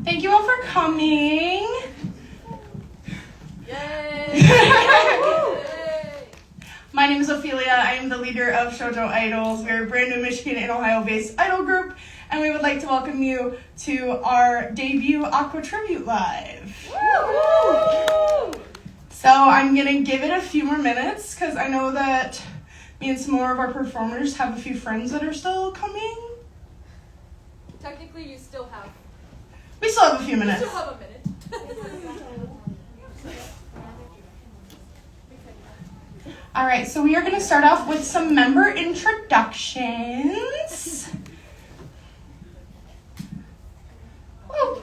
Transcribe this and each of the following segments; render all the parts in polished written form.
Thank you all for coming. Yay! My name is Ophelia. I am the leader of Shoujo Idols. We're a brand new Michigan and Ohio-based idol group, and we would like to welcome you to our debut Aqours Tribute Live. Woo! So I'm going to give it a few more minutes because I know that me and some more of our performers have a few friends that are still coming. Technically, you still have. We still have a few minutes. You still have a minute. All right, so we are going to start off with some member introductions. Woo.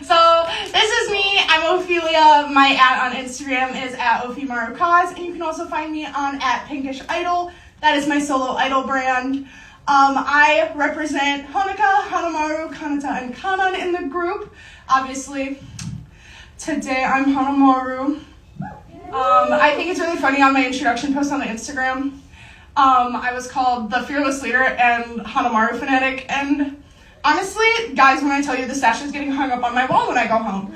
So this is me. I'm Ophelia. My @ on Instagram is @OphiMaruKaz, and you can also find me on @PinkishIdol. That is my solo idol brand. I represent Honoka, Hanamaru, Kanata, and Kanan in the group. Obviously, today I'm Hanamaru. I think it's really funny on my introduction post on my Instagram. I was called the Fearless Leader and Hanamaru Fanatic, and honestly, guys, when I tell you the sash is getting hung up on my wall when I go home.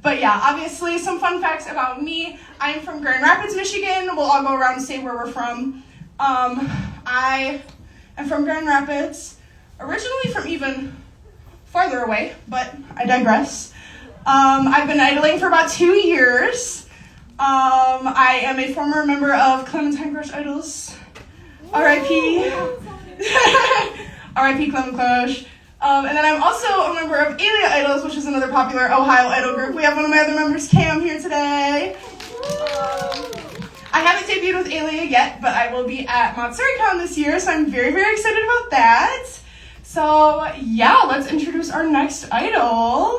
But yeah, obviously, some fun facts about me. I'm from Grand Rapids, Michigan. We'll all go around and say where we're from. I am from Grand Rapids, originally from even farther away, but I digress. I've been idling for about 2 years. I am a former member of Clementine Crush Idols. R.I.P. R.I.P. Clement Crush. And then I'm also a member of Emilee Idols, which is another popular Ohio idol group. We have one of my other members, Cam, here today. I haven't debuted with Emilee yet, but I will be at MatsuriCon this year, so I'm very, very excited about that. So, yeah, let's introduce our next idol.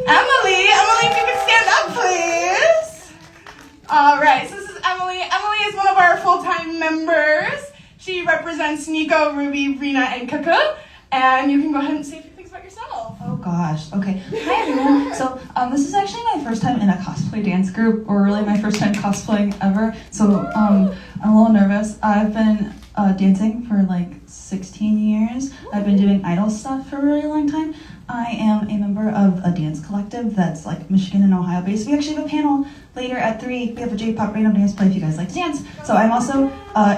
Emilee, if you could stand up, please. All right, so this is Emilee. Emilee is one of our full-time members. She represents Nico, Ruby, Rina, and Kaka. And you can go ahead and say a few things about yourself. Oh gosh, okay. Hi everyone. So this is actually my first time in a cosplay dance group, or really my first time cosplaying ever. So I'm a little nervous. I've been dancing for like 16 years. I've been doing idol stuff for a really long time. I am a member of a dance collective that's like Michigan and Ohio based. We actually have a panel later at 3. We have a J-pop random dance play if you guys like to dance. So I'm also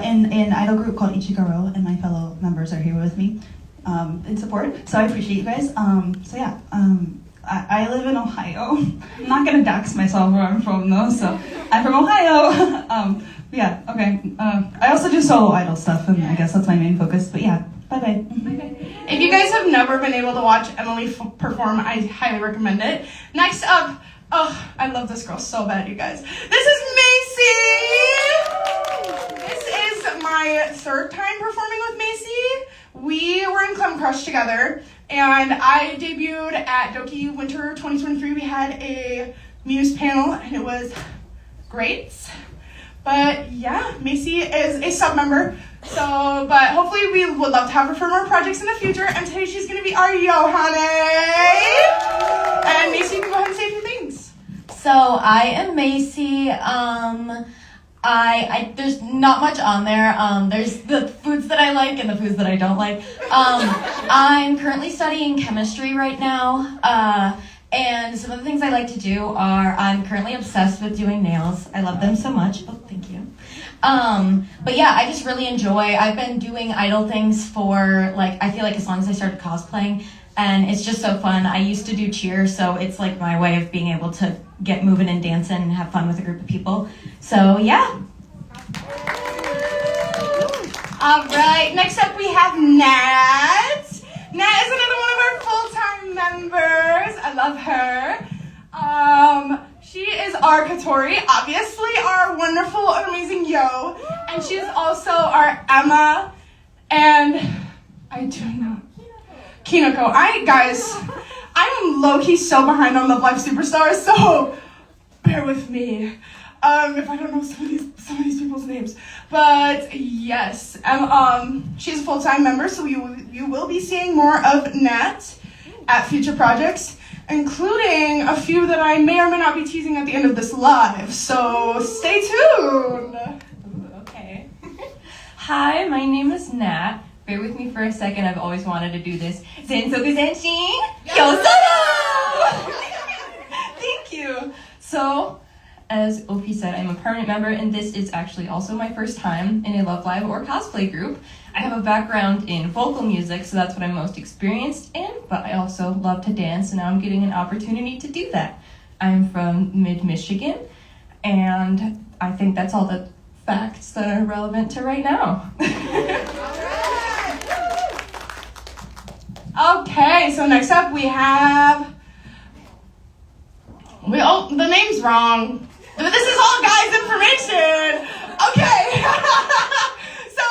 in an idol group called Ichiguro, and my fellow members are here with me in support. So I appreciate you guys. I live in Ohio. I'm not gonna dox myself where I'm from though. So I'm from Ohio. Yeah. Okay. I also do solo idol stuff, and I guess that's my main focus. But yeah. Bye-bye. If you guys have never been able to watch Emilee perform, I highly recommend it. Next up, oh, I love this girl so bad, you guys. This is Macy! This is my 3rd time performing with Macy. We were in Clem Crush together, and I debuted at Doki Winter 2023. We had a Muse panel, and it was great. But yeah, Macy is a sub-member. So, but hopefully we would love to have her for more projects in the future. And today she's going to be our Yohane. And Macy, you can go ahead and say a few things. So I am Macy. There's not much on there. There's the foods that I like and the foods that I don't like. I'm currently studying chemistry right now. And some of the things I like to do are, I'm currently obsessed with doing nails. I love them so much. Oh, thank you. But yeah, I just really enjoy, I've been doing idol things for, like, I feel like as long as I started cosplaying, and it's just so fun. I used to do cheer, so it's like my way of being able to get moving and dancing and have fun with a group of people. So yeah. All right, next up we have Gnat. Gnat is another one of our full-time members. I love her. She is our Katori, obviously our wonderful and amazing Yo, and she is also our Emma, and I do not. Kinoko. Guys, I'm low-key so behind on Love Live Superstars, so bear with me if I don't know some of these people's names. But yes, she's a full-time member, so you will be seeing more of Gnat at future projects, including a few that I may or may not be teasing at the end of this live. So stay tuned. Okay. Hi, my name is Nat. bear with me for a second. I've always wanted to do this. Zensoku Zenshin Kyosono! Thank you. So, as OP said, I'm a permanent member, and this is actually also my first time in a Love Live or cosplay group. I have a background in vocal music, so that's what I'm most experienced in, but I also love to dance, and now I'm getting an opportunity to do that. I'm from mid-Michigan, and I think that's all the facts that are relevant to right now. Okay, so next up we have... the name's wrong. But this is all guys' information. Okay. So,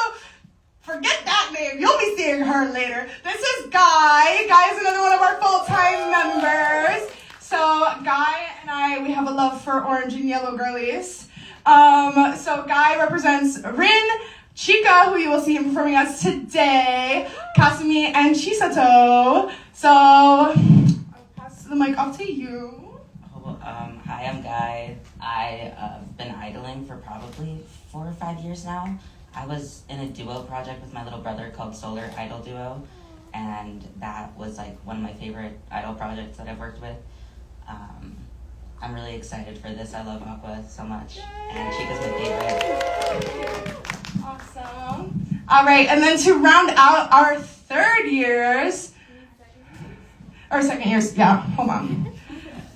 forget that name. You'll be seeing her later. This is Guy. Guy is another one of our full-time members. So, Guy and I, we have a love for orange and yellow girlies. So, Guy represents Ryn, Chika, who you will see him performing us today, Kasumi, and Chisato. So, I'll pass the mic off to you. Hi, I'm Guy. I've been idling for probably 4 or 5 years now. I was in a duo project with my little brother called Solar Idol Duo, and that was like one of my favorite idol projects that I've worked with. I'm really excited for this. I love Aqua so much, and Chica's my favorite. Awesome. All right, and then to round out our second years, yeah, hold on.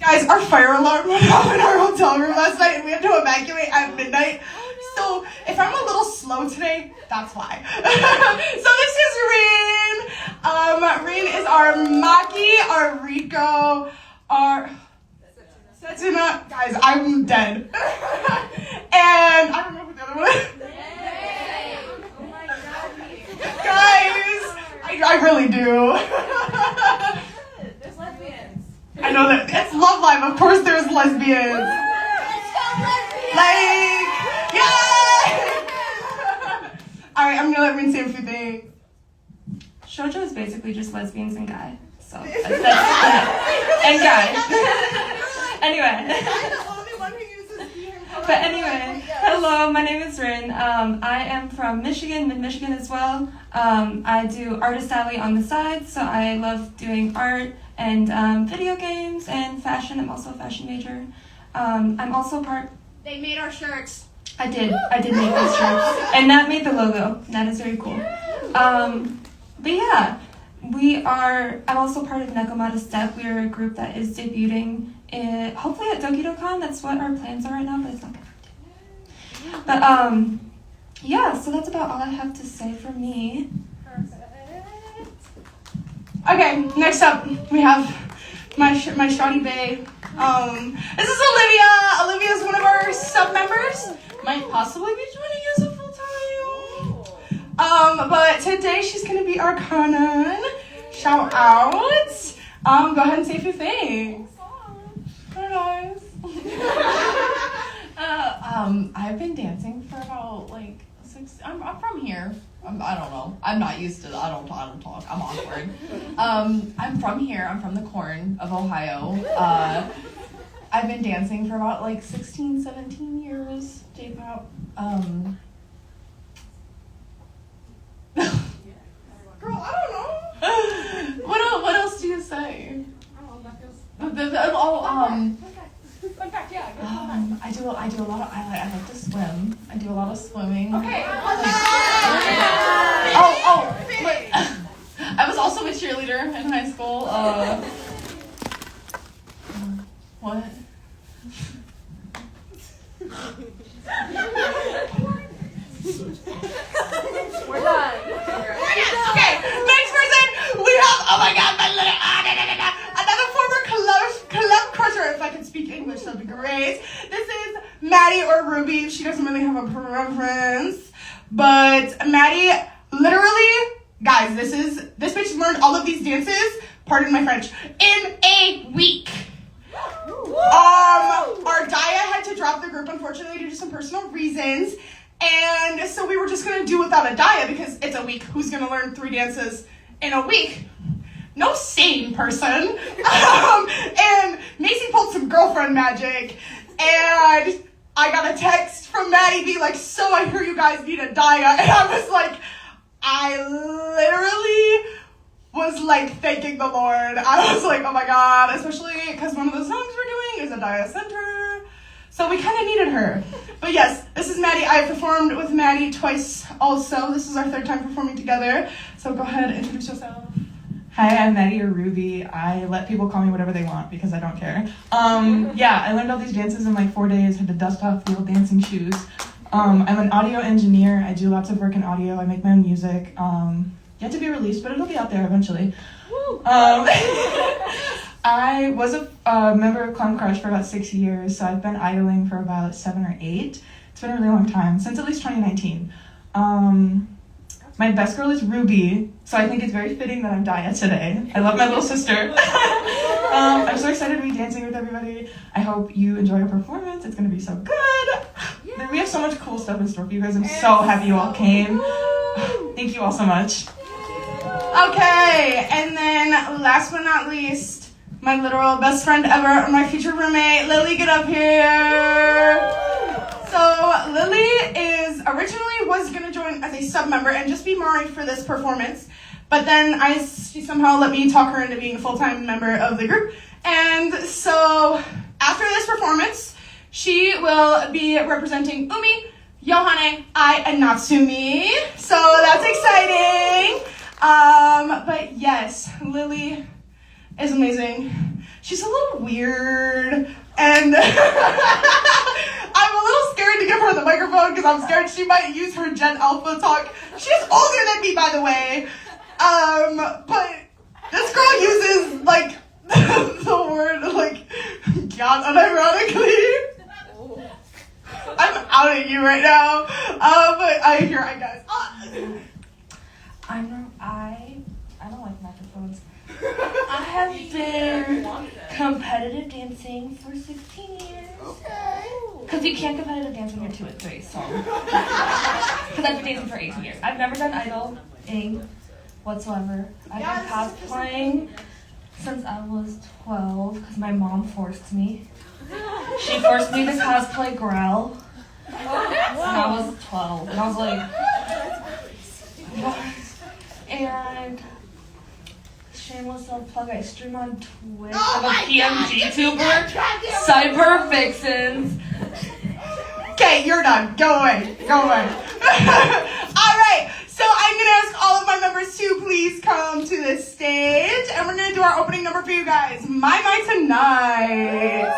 Guys, our fire alarm went off in our hotel room last night, and we had to evacuate at midnight. So if I'm a little slow today, that's why. So this is Ryn. Ryn is our Maki, our Rico, our Setsuna. Guys, I'm dead. And I don't know who the other one is. Guys, I really do. I know that it's Love Live. Of course, there's lesbians. Let's go, lesbians! Like, yay! All right, I'm gonna let Ryn say a few things. Shoujo is basically just lesbians and guy. So that's and guy. Anyway. But anyway, hello, my name is Ryn. I am from Michigan, mid-Michigan as well. I do artist alley on the side, so I love doing art and video games and fashion. I'm also a fashion major. I'm also part... They made our shirts. I did make these shirts. And Gnat made the logo. That is very cool. But yeah, I'm also part of Nekomata Step. We are a group that is debuting hopefully at Dokidokon. That's what our plans are right now, but it's not confirmed. But yeah, so that's about all I have to say for me. Okay, next up we have my shawty bae. This is Olivia. Olivia is one of our sub members. Might possibly be joining us a full time. But today she's gonna be our canon. Shout out. Go ahead and say a few things. Hi guys. I've been dancing for about like 6. I'm from here. I don't know. I'm not used to. I don't talk. I'm awkward. I'm from here. I'm from the corn of Ohio. I've been dancing for about like 16, 17 years. J-pop. Girl, I don't know. What else do you say? Fun fact, yeah. I do a lot of. I like to swim. I do a lot of swimming. Okay. Wait. I was also a cheerleader in high school. What? We're done. Okay, next person we have. Oh my God, another former club crusher. If I could speak English, that'd be great. This is Maddie or Ruby. She doesn't really have a preference, but Maddie, literally, guys, this bitch learned all of these dances. Pardon my French. In a week. Our Daya had to drop the group, unfortunately, due to some personal reasons. And so we were just going to do without a Daya because it's a week. Who's going to learn 3 dances in a week? No sane person. And Macy pulled some girlfriend magic. And I got a text from Maddie being like, so I hear you guys need a Daya. And I was like, I literally was like thanking the Lord. I was like, oh my God, especially because one of the songs we're doing is a Dia Center. So we kind of needed her. But yes, this is Maddie. I performed with Maddie twice also. This is our third time performing together. So go ahead, introduce yourself. Hi, I'm Maddie or Ruby. I let people call me whatever they want because I don't care. Yeah, I learned all these dances in like 4 days, had to dust off the old dancing shoes. I'm an audio engineer. I do lots of work in audio. I make my own music. Yet to be released, but it'll be out there eventually. I was a member of Clown Crush for about 6 years, so I've been idling for about 7 or 8. It's been a really long time, since at least 2019. My best girl is Ruby, so I think it's very fitting that I'm Dia today. I love my little sister. I'm so excited to be dancing with everybody. I hope you enjoy our performance. It's going to be so good. We have so much cool stuff in store for you guys. I'm so happy you all came. Thank you all so much. Okay, and then last but not least, my literal best friend ever, my future roommate, Lily, get up here. So Lily originally was going to join as a sub member and just be Mari for this performance, but then she somehow let me talk her into being a full-time member of the group. And so after this performance, she will be representing Umi, Yohane, and Natsumi. So that's exciting. But yes, Lily is amazing. She's a little weird, and I'm a little scared to give her the microphone because I'm scared she might use her Gen Alpha talk. She's older than me, by the way. But this girl uses like the word like Gnat unironically. I'm outing you right now. But I guess. I don't like microphones. I have been competitive dancing for 16 years. Because you can't competitive dance when you're 2 and 3, so. Because I've been dancing for 18 years. I've never done idling whatsoever. I've been cosplaying since I was 12 because my mom forced me. She forced me to cosplay Growl when I was 12. And I was like, what? And shameless self-plug, I stream on Twitch. I'm a PMG tuber. Cyber Vixens. Okay, you're done. Go away. Go away. All right. So I'm going to ask all of my members to please come to this stage. And we're going to do our opening number for you guys. My Tonight.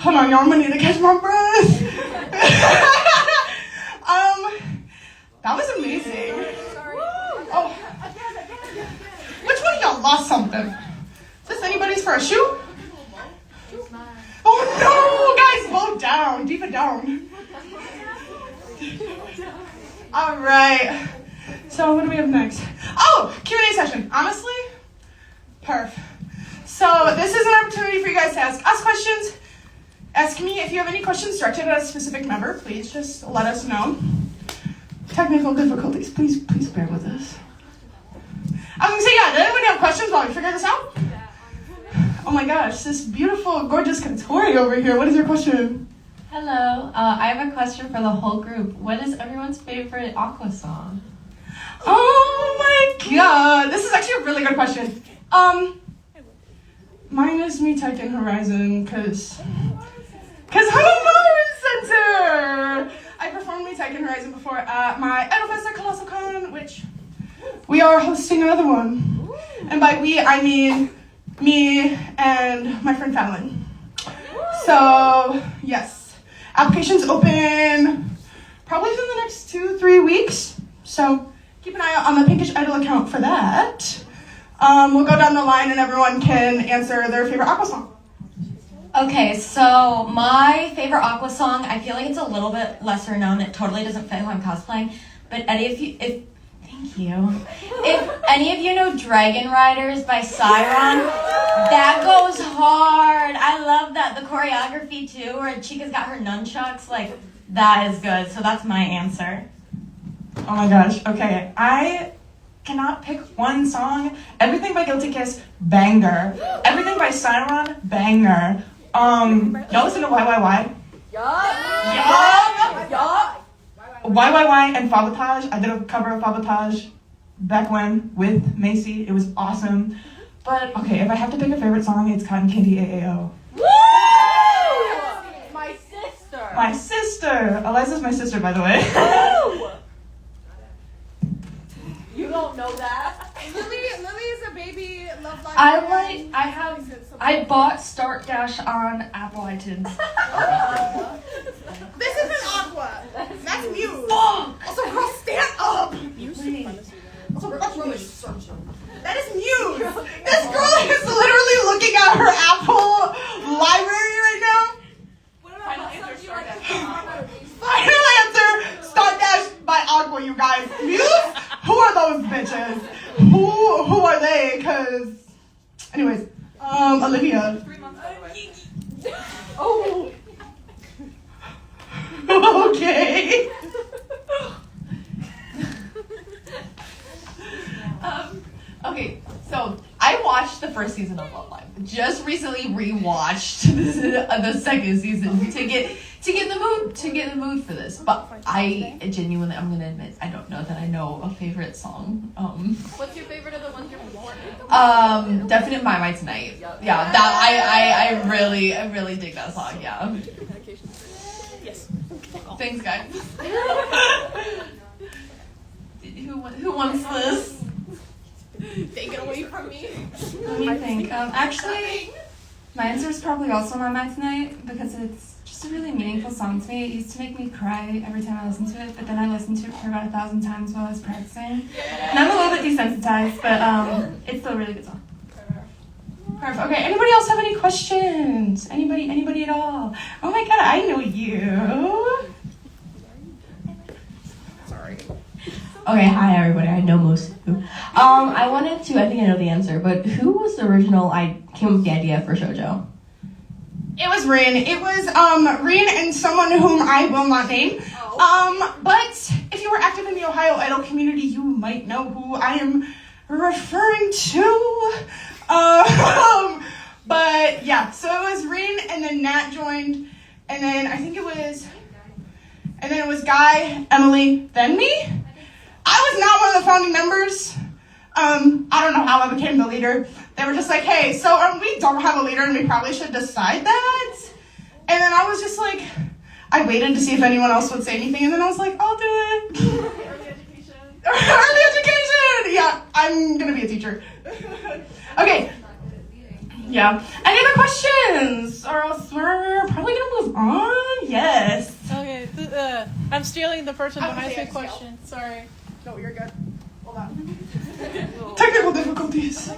Hold on, y'all, I'm gonna need to catch my breath. That was amazing. Oh. Which one of y'all lost something? Is this anybody's for a shoe? Oh no, guys, vote down, deep it down. All right. So what do we have next? Oh, Q&A session. Honestly, perf. So this is an opportunity for you guys to ask us questions. Ask me if you have any questions directed at a specific member. Please just let us know. Technical difficulties. Please bear with us. I was gonna say, yeah, did anybody have questions while we figure this out? Oh my gosh, this beautiful, gorgeous Katori over here. What is your question? Hello, I have a question for the whole group. What is everyone's favorite Aqua song? Oh my god, this is actually a really good question. Mine is Me Taiken Horizon, cause I'm a Mars Center! I performed Me Taiken Horizon before at my Idol Fest at Colossal Con, which we are hosting another one. And by we, I mean me and my friend Fallon. So, yes. Applications open probably within the next 2-3 weeks. So, keep an eye out on the Pinkish Idol account for that. We'll go down the line and everyone can answer their favorite Aqua song. Okay, so my favorite Aqua song, I feel like it's a little bit lesser known. It totally doesn't fit who I'm cosplaying. But thank you. If any of you know Dragon Riders by Siron, that goes hard. I love that. The choreography too, where Chica's got her nunchucks, like, that is good. So that's my answer. Oh my gosh, okay. I cannot pick one song. Everything by Guilty Kiss, banger. Everything by Siron, banger. Y'all listen to YYY? Yup. YYY and Fabotage. I did a cover of Fabotage back when with Macy. It was awesome. But okay, if I have to pick a favorite song, it's Cotton Candy AAO. Woo! My sister. My sister. Eliza's my sister, by the way. Woo! You don't know that. Lily is a baby Love Live. I bought Start Dash on Apple iTunes. This isn't Aqua. That's Muse. Also, girl, stand up. Also, girl, that's really searching. That is Muse. This girl is literally looking at her Apple library right now. Final answer, Start Dash by Aqua, you guys. Muse? Who are those bitches? Who are they? Because, anyways, Olivia. 3 months, by the way. Oh. Okay. Okay, so I watched the first season of Love Live. Just recently rewatched the second season to get in the mood for this. But I genuinely, I'm gonna admit, I don't know that I know a favorite song. What's your favorite of the ones you're born? Definite My My Tonight. Yeah, that I really dig that song. Yeah. Yes. Thanks, guys. Who wants this? Take it away from me. Let me think. Actually, my answer is probably also My Mind Tonight because it's just a really meaningful song to me. It used to make me cry every time I listened to it, but then I listened to it for about 1,000 times while I was practicing. And I'm a little bit desensitized, but it's still a really good song. Perfect. Okay, anybody else have any questions? Anybody at all? Oh my god, I know you. Okay, hi everybody. I know most of you. I think I know the answer, but who was the original? I came up with the idea for shoujo. It was Ryn. It was Ryn and someone whom I will not name. But if you were active in the Ohio Idol community, you might know who I am referring to. But yeah, so it was Ryn, and then Gnat joined, and then I think it was Guy, Emilee, then me. I was not one of the founding members. I don't know how I became the leader. They were just like, hey, so we don't have a leader and we probably should decide that. And then I was just like, I waited to see if anyone else would say anything, and then I was like, I'll do it. Early education. Early education! Yeah, I'm gonna be a teacher. Okay. Yeah. Any other questions? Or else we're probably we gonna move on? Yes. Okay, I'm stealing the person behind the question. Sorry. No, you're good. Hold on. Technical difficulties.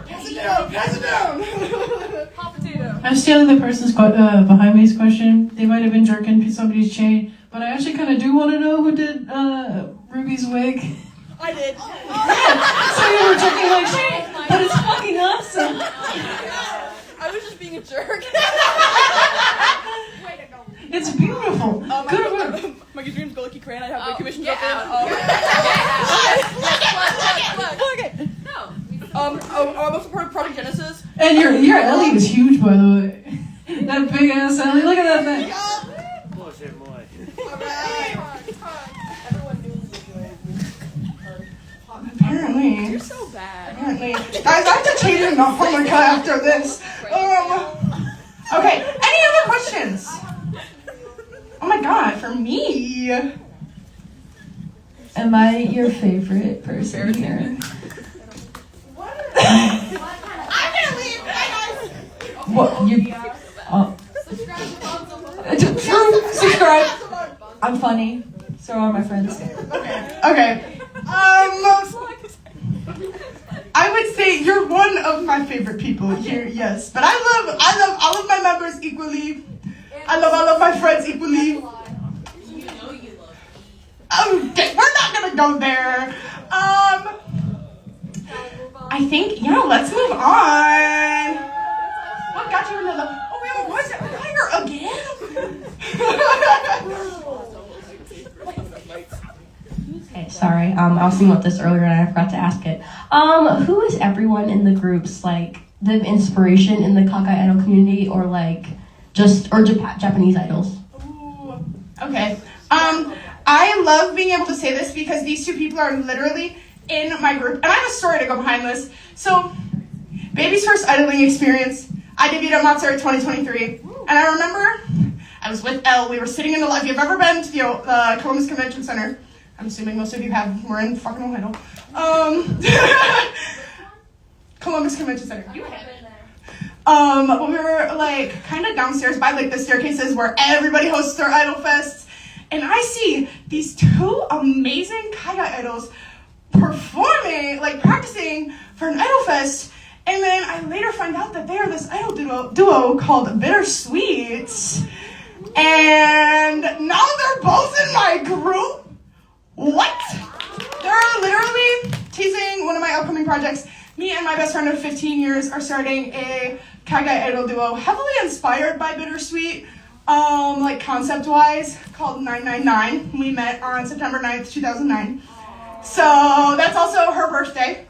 Pass it down. Pass it down. Hot potato. I'm stealing the person's behind me's question. They might have been jerking somebody's chain, but I actually kind of do want to know who did Ruby's wig. I did. So you were jerking my chain, but it's fucking awesome. I was just being a jerk. Way to go. It's beautiful. Good work. My dreams go lucky crayon. I have big commissions get up there. Okay. No. Most important Project Genesis. And your Ellie is huge, by the way. That big ass Ellie. Look at that thing. Bullshit boy. Apparently. You're so bad. Apparently. Guys, I have to change into harmonica after this. Okay, any other questions? Oh my god, for me. Am I your favorite person here? I'm gonna leave. Bye, guys. What you? Subscribe. I'm funny. So are my friends. Okay. I would say you're one of my favorite people here, yes. But I love all of my members equally. I love all of my friends equally. Okay, we're not gonna go there. I think, let's move on. What got you into the... Oh, we have a voice fire again? Okay, sorry. I was thinking about this earlier and I forgot to ask it. Who is everyone in the groups, like, the inspiration in the Kakai idol community, or like, Japanese idols? Ooh, okay. I love being able to say this because these two people are literally in my group, and I have a story to go behind this. So, baby's first idling experience, I debuted at Matsuri 2023, and I remember I was with Elle. We were sitting in the lobby. If you've ever been to the Columbus Convention Center, I'm assuming most of you have. We're in fucking Ohio. Columbus Convention Center. You have it. But we were like kind of downstairs by like the staircases where everybody hosts their idol fests, and I see these two amazing Kaiga idols performing, like practicing for an idol fest, and then I later find out that they are this idol duo called Bittersweet, and now they're both in my group. What? They're literally teasing one of my upcoming projects. Me and my best friend of 15 years are starting a Kaigai idol duo, heavily inspired by Bittersweet, like concept-wise, called 999. We met on September 9th, 2009. So that's also her birthday.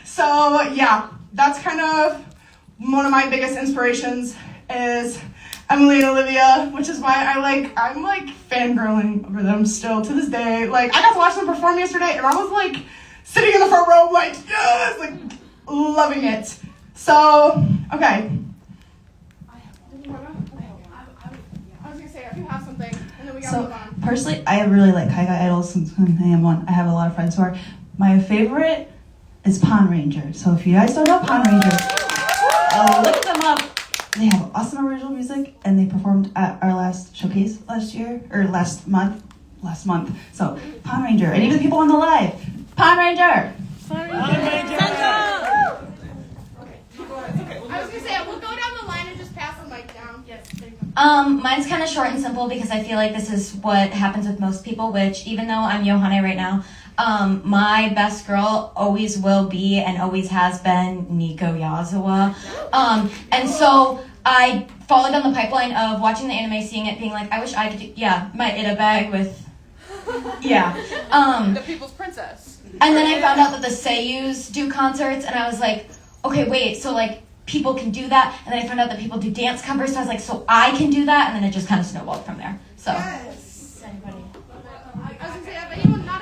So yeah, that's kind of one of my biggest inspirations is Emilee and Olivia, which is why I'm fangirling over them still to this day. Like, I got to watch them perform yesterday, and I was like sitting in the front row, like, yes, like loving it. So, okay. I was gonna say, if you have something, and then we gotta move on. Personally, I really like Kaiga idols since I am one. I have a lot of friends who are. My favorite is Pond Ranger. So if you guys don't know Pond Ranger, look them up. They have awesome original music, and they performed at our last showcase last month. So Pond Ranger, and even the people on the live, Pond Ranger. I was gonna say, we'll go down the line and just pass the mic down. Yes, there you go. Mine's kind of short and simple because I feel like this is what happens with most people, which even though I'm Yohane right now, my best girl always will be and always has been Nico Yazawa. And so I followed down the pipeline of watching the anime, seeing it, being like, I wish I could do, my Ida bag with, The People's Princess. And then I found out that the Seiyus do concerts, and I was like, okay, wait, so like people can do that, and then I found out that people do dance covers, so I was like, so I can do that, and then it just kind of snowballed from there. So. Yes. Anybody? I was gonna say, if anyone not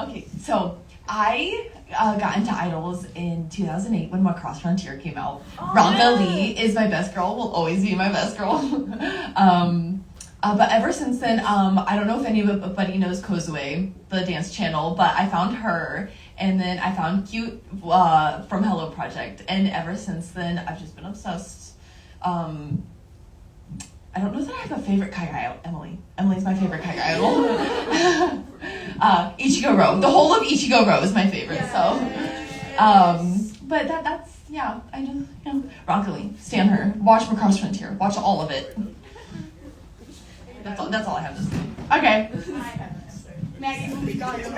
Okay, so I got into idols in 2008 when Macross Frontier came out. Ranka Lee is my best girl, will always be my best girl. But ever since then, I don't know if anybody knows Kozue, the dance channel, but I found her, and then I found Cute from Hello Project, and ever since then, I've just been obsessed I don't know that I have a favorite Kaigai idol. Emilee's my favorite Kaigai idol. Ichigo Ro. The whole of Ichigo Ro is my favorite. So, but that's yeah. I just Rock Lee, stan her. Watch Macross Frontier. Watch all of it. That's all I have to say. Okay.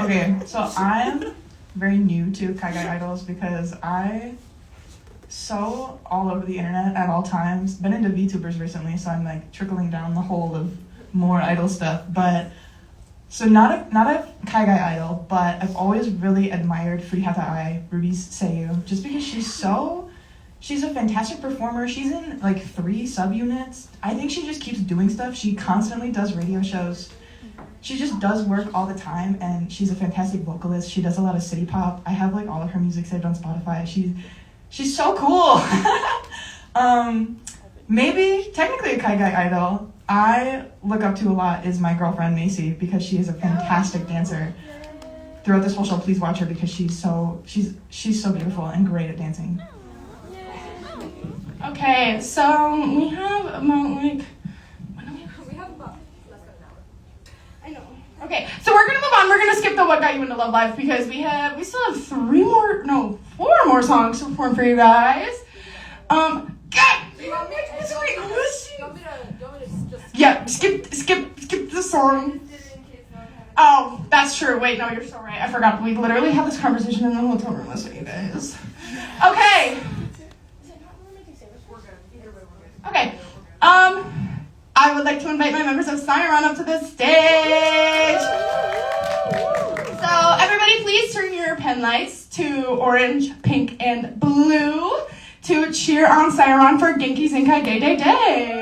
Okay, so I'm very new to Kaigai idols because I so all over the internet at all times. Been into VTubers recently, so I'm like trickling down the hole of more idol stuff. But so not a Kaigai idol, but I've always really admired Furihata Ai, Ruby's Seiyu, just because she's a fantastic performer. She's in like 3 subunits. I think she just keeps doing stuff. She constantly does radio shows. She just does work all the time, and she's a fantastic vocalist. She does a lot of city pop. I have like all of her music saved on Spotify. She's so cool. Maybe technically a Kaigai idol I look up to a lot is my girlfriend Macy, because she is a fantastic dancer. Throughout this whole show, please watch her because she's so beautiful and great at dancing. Okay, so we have about like. Okay, so we're gonna move on. We're gonna skip the What Got You Into Love Live because we still have 4 more songs to perform for you guys. God, yeah, skip the song. Oh, that's true. Wait, no, you're so right. I forgot. We literally had this conversation in the hotel room last week, you guys. Okay. Okay. I would like to invite my members of Siren up to the stage. So everybody please turn your pen lights to orange, pink, and blue to cheer on Siren for Genki Zenkai Day Day Day.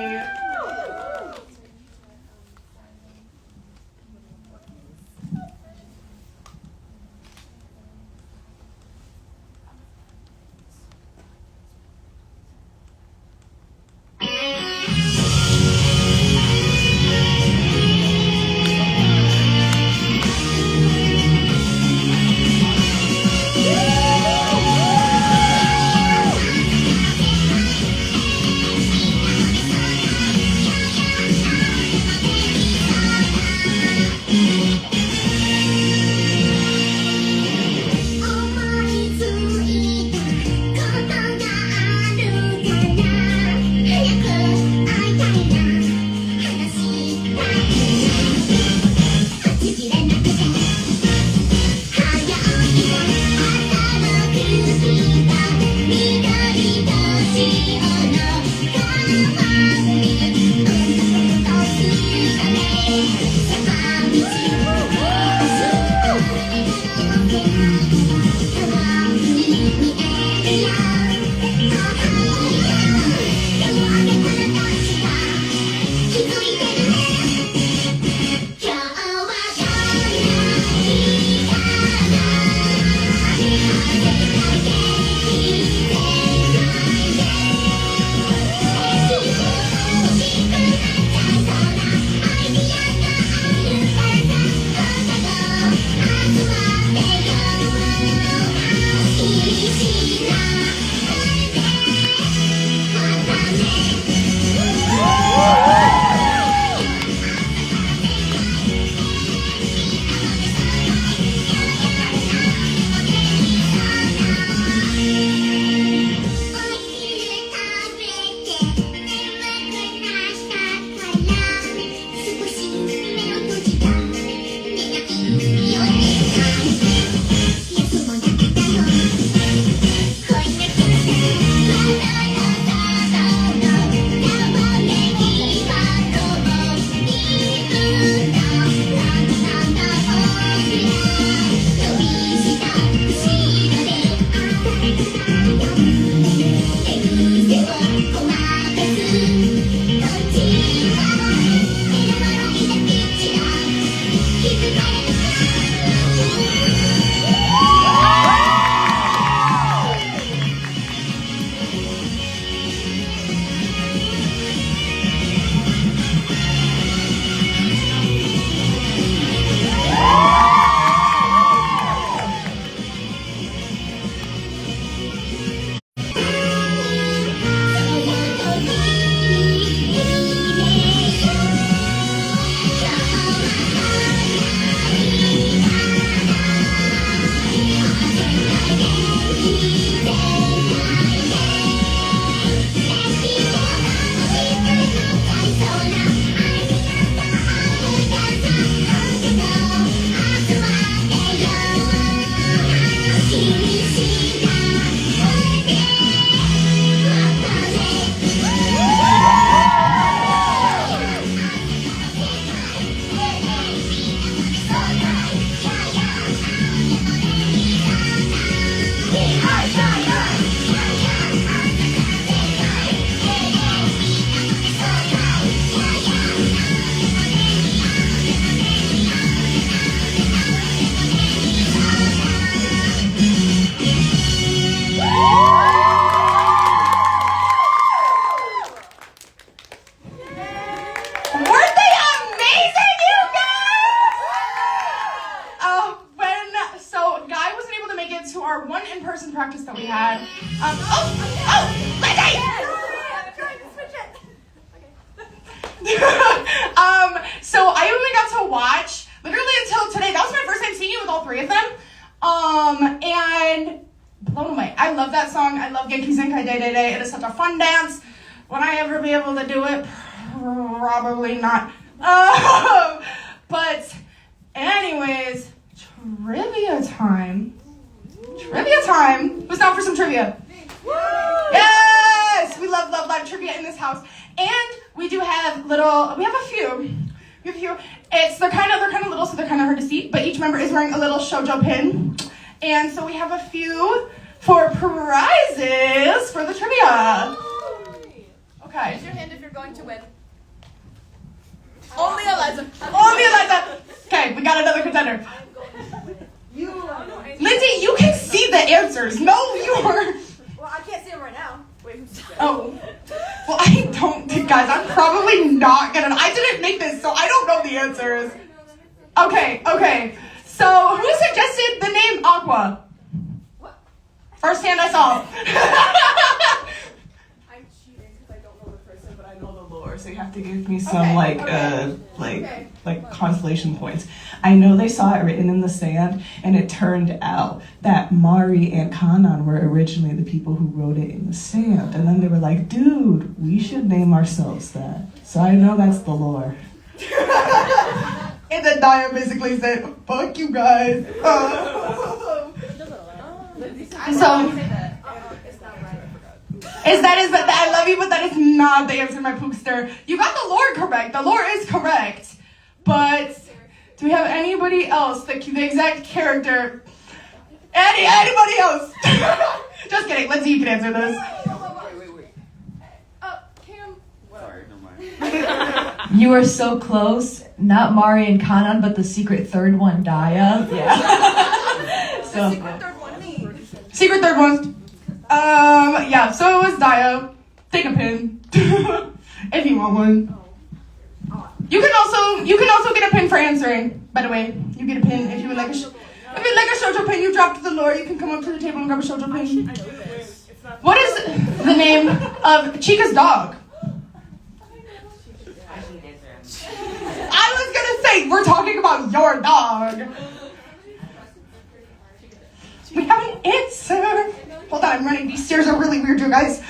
in-person practice that we had. So I only got to watch literally until today. That was my first time seeing it with all three of them. And blown away. I love that song. I love Genki Zenkai Day Day Day. It is such a fun dance. Will I ever be able to do it? Probably not. But anyways, trivia time. Trivia time. Who's down for some trivia? Yes! We love live trivia in this house. And we do have we have a few. They're kind of little, so they're kind of hard to see, but each member is wearing a little shoujo pin. And so we have a few for prizes for the trivia. Okay. Raise your hand if you're going to win. Only Eliza. Only Eliza. Okay, we got another contender. Lindsay, you can see the answers. No, you are. Well, I can't see them right now. Wait, oh. Well, I don't, guys, I'm probably not gonna, I didn't make this, so I don't know the answers. Okay. So, who suggested the name Aqua? First hand I saw. I'm cheating because I don't know the person, but I know the lore, so you have to give me some like consolation points. I know they saw it written in the sand, and it turned out that Mari and Kanan were originally the people who wrote it in the sand, and then they were like, dude, we should name ourselves that. So I know that's the lore. And then Daya basically said, fuck you guys. Is that I love you, but that is not the answer, my pookster. You got the lore correct. The lore is correct. But do we have anybody else, the exact character? Anybody else? Just kidding. Lindsay, you can answer this. Wait. Cam. Sorry, never mind. You are so close. Not Mari and Kanan, but the secret third one, Daya. Yeah. So. Secret third one, me. Secret third one. Yeah, so it was Daya. Take a pin. If you want one. You can also get a pin for answering. By the way, you get a pin if you would like a shoujo pin. You drop to the lore. You can come up to the table and grab a shoujo pin. What is the name of Chica's dog? I was gonna say we're talking about your dog. We have an answer. Hold on, I'm running. These stairs are really weird, you guys.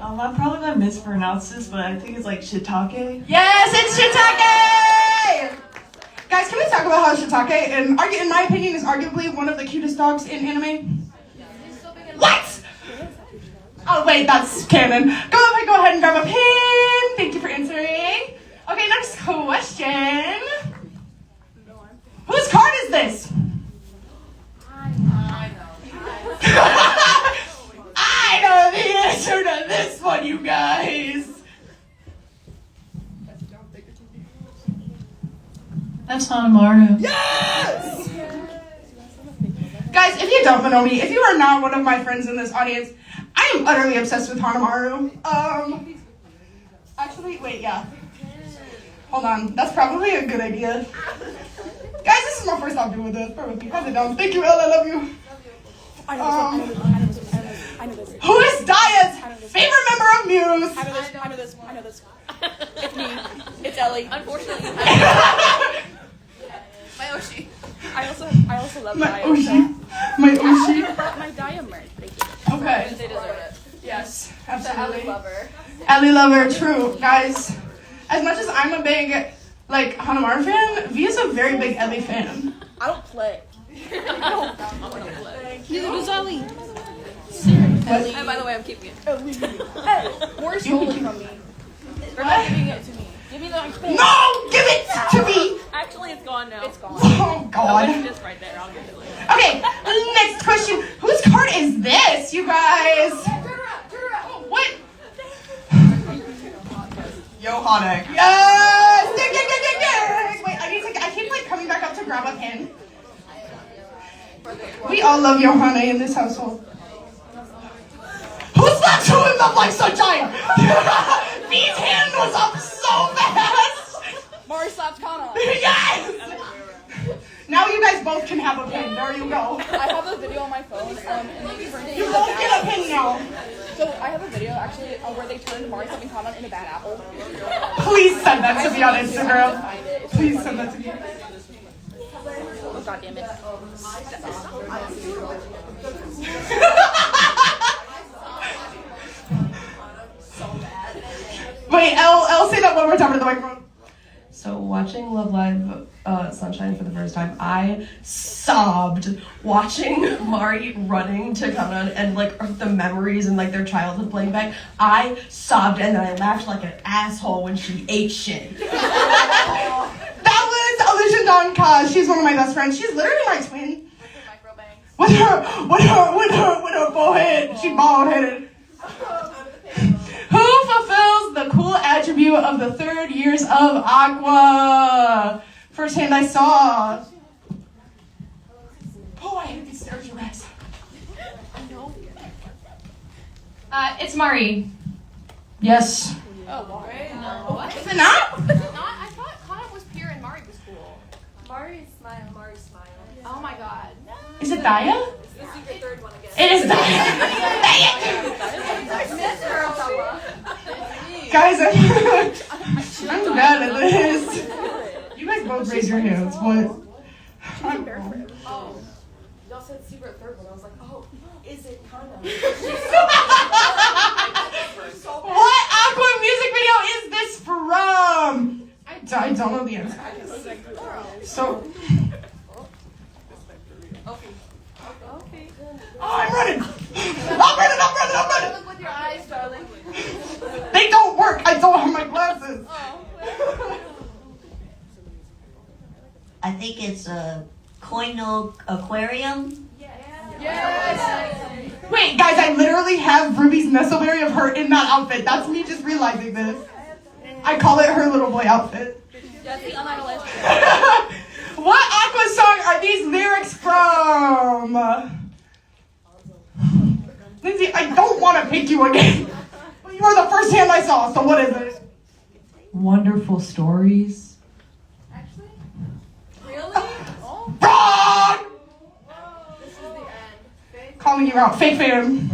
I'm probably gonna mispronounce this, but I think it's like shiitake. Yes, it's shiitake! Guys, can we talk about how shiitake, in my opinion, is arguably one of the cutest dogs in anime? What? Oh, wait, that's canon. Go ahead and grab a pin. Thank you for answering. Okay, next question. Whose card is this? I know the answer to this one, you guys. That's Animarathon. Yes! Guys, if you don't know me, if you are not one of my friends in this audience, I am utterly obsessed with Hanamaru. Actually, wait, yeah. Hold on, that's probably a good idea. Guys, this is my first time doing this. Bear with me. Pass it down. Thank you, Elle. I love you. I know this. Who is Daya's favorite member of Muse? I know this. It's me. It's Ellie. Unfortunately. My Oshi. I also love My Daya. Oshi. My Oshi. My Daya merch. Thank you. Okay. They deserve it. Yes, The absolutely. Ellie lover. Ellie lover, true. Guys, as much as I'm a big, Hanamaru fan, V is a very big Ellie fan. I don't play. Neither does Ellie. Ellie. And by the way, I'm keeping it. Hey, Maury stole it from me. They're not giving it to me. Give me the space. No! Give it to me! Actually, it's gone now. It's gone. Oh, God. It's just right there. I'll give it later. Okay, next question. Whose card is this, you guys? What? Johannek. Yes! Ding, ding, ding, ding, ding! Wait, I keep coming back up to grab a pin. We all love Johanna in this household. Who's that doing Love Like Sunshine? V's hand was up so fast! Maury slaps Kana. Yes! Now you guys both can have a pin. There you go. I have a video on my phone, and they turned it You into both bad get a pin now. So I have a video actually where they turned Mari something comment into bad apple. Please send that to me on Instagram. Please send that to me. Oh, God damn it. Wait, I'll say that one more time into the microphone. So watching Love Live Sunshine for the first time, I sobbed watching Mari running to Conan and like the memories and like their childhood playing back. I sobbed and then I laughed like an asshole when she ate shit. That was Alicia Donka. She's one of my best friends. She's literally my twin. With her forehead. She bald headed. Who fulfills the cool attribute of the 3rd years of Aqua? Firsthand I saw. Oh, I hate these stairs, you guys. It's Mari. Yes. Oh, why? No. What? Is it not? I thought Kana was pure and Mari was cool. Mari smile, Mari smile. Oh my God. Is it Daya? It's the secret third one again. It is Daya. Guys, I'm bad at this. You guys both raise your hands. What? Oh, y'all said secret third one. I was like, oh, is it Kana? What Aqua music video is this from? I don't know the answer. So. Okay. Oh, I'm running! I'm running! Look with your eyes, darling. They don't work! I don't have my glasses! I think it's a coinal aquarium. Yes. Wait, guys, I literally have Ruby's Nestleberry of her in that outfit. That's me just realizing this. I call it her little boy outfit. Jesse, on my list. What Aqua song are these lyrics from? Lindsay, I don't want to pick you again. But you are the first hand I saw, so what is it? Wonderful stories. Actually? Really? Wrong! This is the end. Calling you out. Fake fan.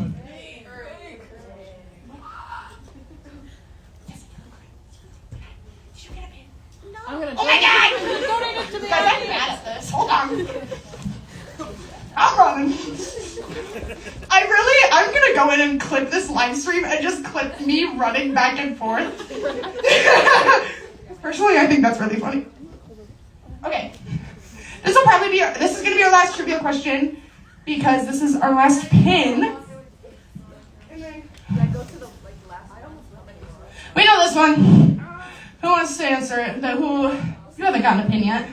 I'm gonna Oh my God! donate it to the Guys, I'm bad at this. Hold on. I'm running. I'm gonna go in and clip this live stream and just clip me running back and forth. Personally, I think that's really funny. Okay. This is gonna be our last trivia question because this is our last pin. We know this one. Who wants to answer it? You haven't gotten a pin yet.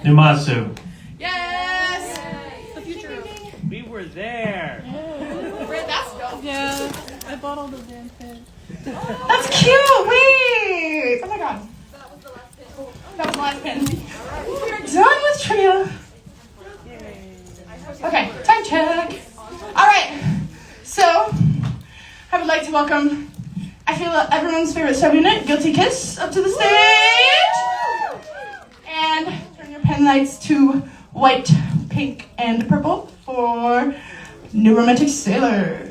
Numasu. Yes! The future. We were there. That's dope. Yeah, I bought all the damn pins. That's cute! Wait! Oh my God. That was the last pin. We're done with trivia. Okay, time check. Alright, so I would like to welcome, I feel everyone's favorite sub-unit, Guilty Kiss, up to the stage. And turn your pen lights to white, pink, and purple for New Romantic Sailors.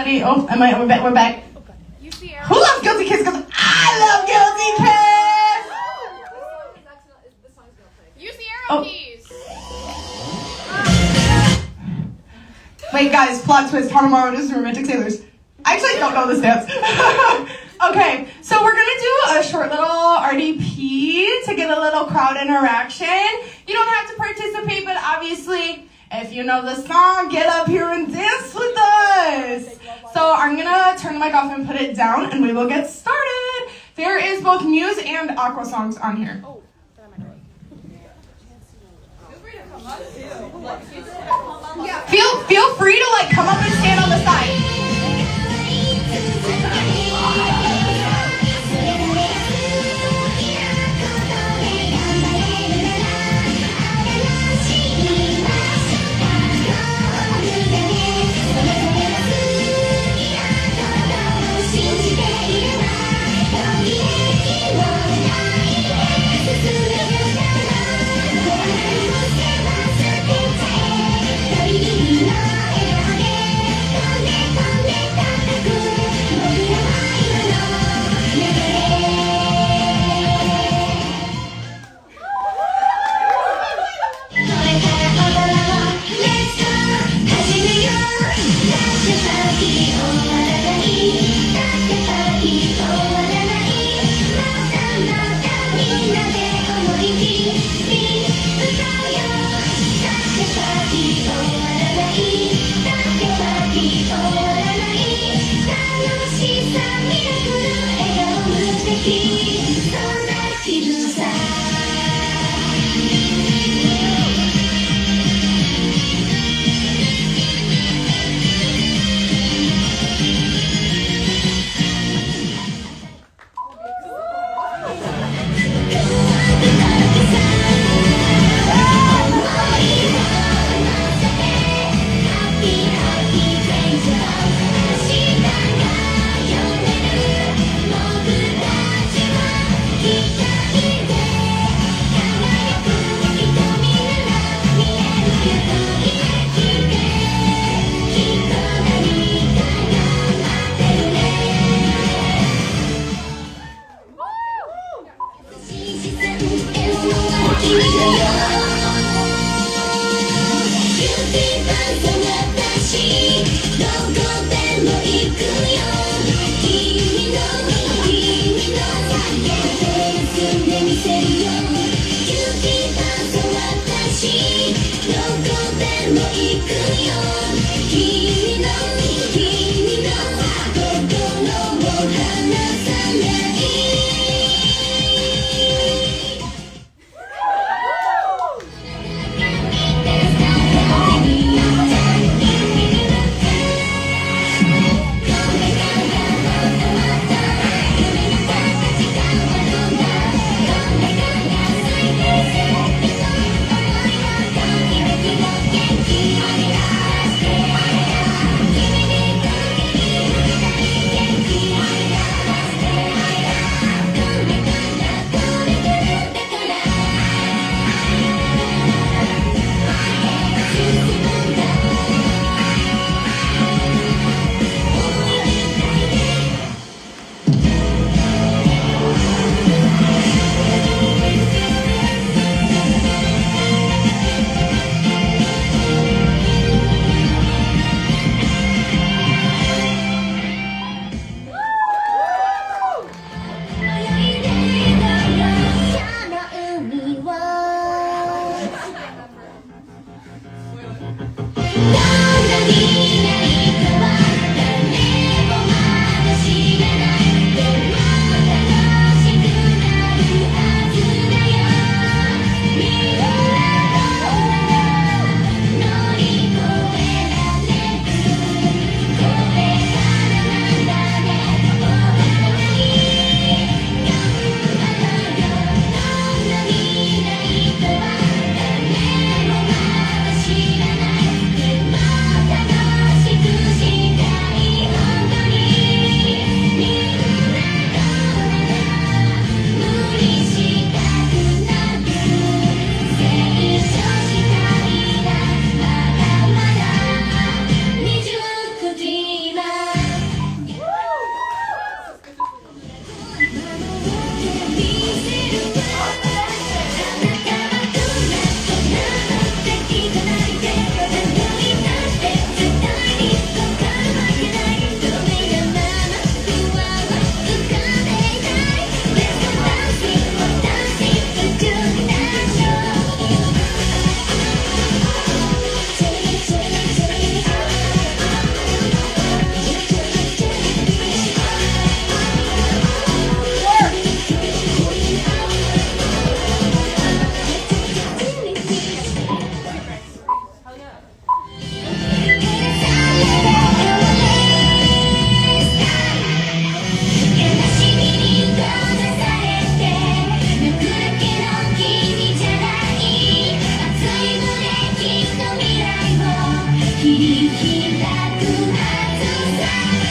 Melody. Oh, we're back. Who loves Guilty Kiss? Because I love Guilty Kiss. Use the arrow keys. Wait, guys, plot twist. Hanamaru is Romantic Sailors. I actually don't know this dance. Okay, so we're gonna do a short little RDP to get a little crowd interaction. You don't have to participate, but obviously, if you know the song, get up here and dance with us. So I'm gonna turn the mic off and put it down, and we will get started. There is both Muse and Aqours songs on here. Feel free to like come up and stand on the side.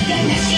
「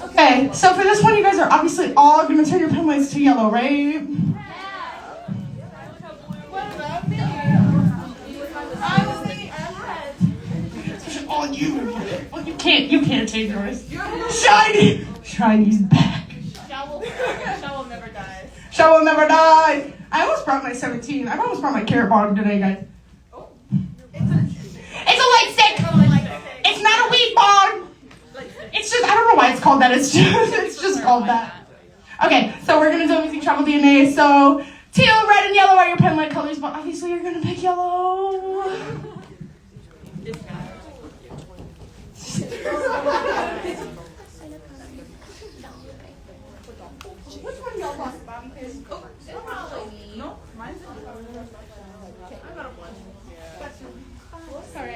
Okay, so for this one, you guys are obviously all gonna turn your pen lights to yellow, right? Oh, you can't change yours. Shiny! Shiny's back. SHO will never die. SHO will never die. I almost brought my 17. I almost brought my carrot bong today, guys. It's a light stick. It's not a weed bong. It's just, I don't know why it's called that. It's just called that. Okay, so we're gonna do Amazing Travel DNA. So teal, red, and yellow are your pen light colors, but obviously you're gonna pick yellow. Which one y'all lost, Bobby? Oh, no, mine's not. I got a one. Sorry.